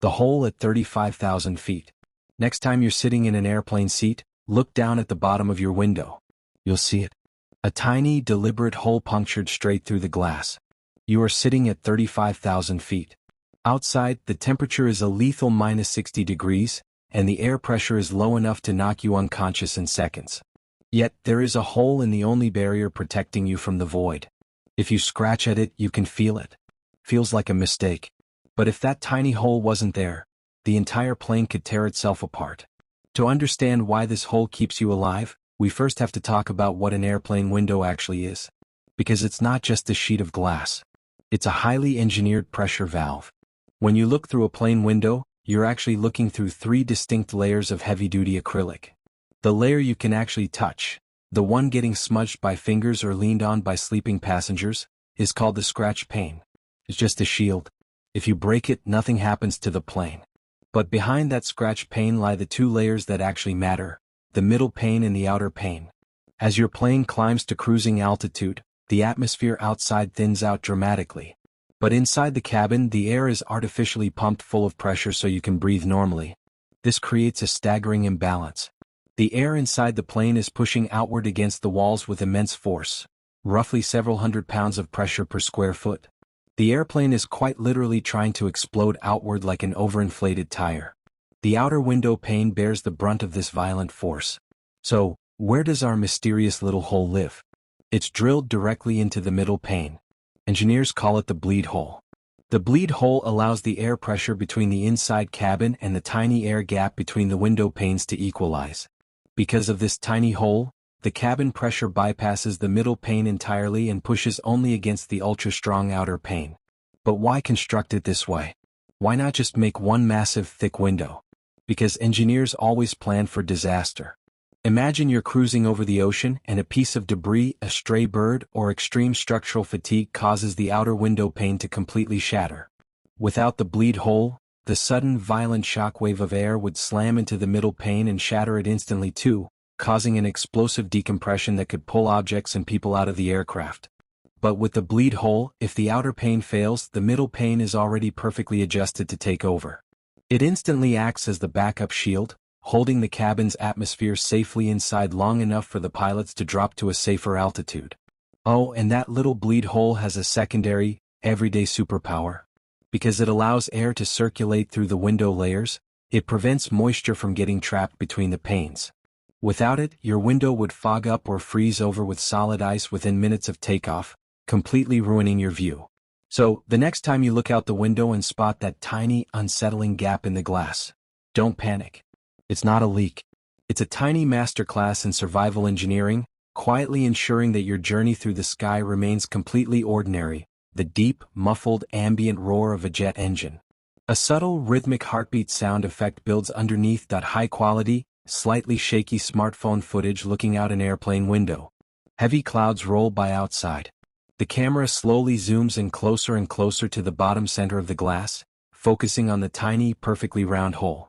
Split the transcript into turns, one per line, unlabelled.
The hole at 35,000 feet. Next time you're sitting in an airplane seat, look down at the bottom of your window. You'll see it. A tiny, deliberate hole punctured straight through the glass. You are sitting at 35,000 feet. Outside, the temperature is a lethal -60 degrees, and the air pressure is low enough to knock you unconscious in seconds. Yet, there is a hole in the only barrier protecting you from the void. If you scratch at it, you can feel it. Feels like a mistake. But if that tiny hole wasn't there, the entire plane could tear itself apart. To understand why this hole keeps you alive, we first have to talk about what an airplane window actually is. Because it's not just a sheet of glass. It's a highly engineered pressure valve. When you look through a plane window, you're actually looking through 3 distinct layers of heavy-duty acrylic. The layer you can actually touch, the one getting smudged by fingers or leaned on by sleeping passengers, is called the scratch pane. It's just a shield. If you break it, nothing happens to the plane. But behind that scratch pane lie the 2 layers that actually matter, the middle pane and the outer pane. As your plane climbs to cruising altitude, the atmosphere outside thins out dramatically. But inside the cabin, the air is artificially pumped full of pressure so you can breathe normally. This creates a staggering imbalance. The air inside the plane is pushing outward against the walls with immense force, roughly several hundred pounds of pressure per square foot. The airplane is quite literally trying to explode outward like an overinflated tire. The outer window pane bears the brunt of this violent force. So, where does our mysterious little hole live? It's drilled directly into the middle pane. Engineers call it the bleed hole. The bleed hole allows the air pressure between the inside cabin and the tiny air gap between the window panes to equalize. Because of this tiny hole, the cabin pressure bypasses the middle pane entirely and pushes only against the ultra-strong outer pane. But why construct it this way? Why not just make one massive thick window? Because engineers always plan for disaster. Imagine you're cruising over the ocean and a piece of debris, a stray bird, or extreme structural fatigue causes the outer window pane to completely shatter. Without the bleed hole, the sudden violent shockwave of air would slam into the middle pane and shatter it instantly too, causing an explosive decompression that could pull objects and people out of the aircraft. But with the bleed hole, if the outer pane fails, the middle pane is already perfectly adjusted to take over. It instantly acts as the backup shield, holding the cabin's atmosphere safely inside long enough for the pilots to drop to a safer altitude. Oh, and that little bleed hole has a secondary, everyday superpower. Because it allows air to circulate through the window layers, it prevents moisture from getting trapped between the panes. Without it, your window would fog up or freeze over with solid ice within minutes of takeoff, completely ruining your view. So, the next time you look out the window and spot that tiny, unsettling gap in the glass, don't panic. It's not a leak. It's a tiny masterclass in survival engineering, quietly ensuring that your journey through the sky remains completely ordinary, the deep, muffled, ambient roar of a jet engine. A subtle, rhythmic heartbeat sound effect builds underneath that high-quality, slightly shaky smartphone footage looking out an airplane window. Heavy clouds roll by outside. The camera slowly zooms in closer and closer to the bottom center of the glass, focusing on the tiny, perfectly round hole.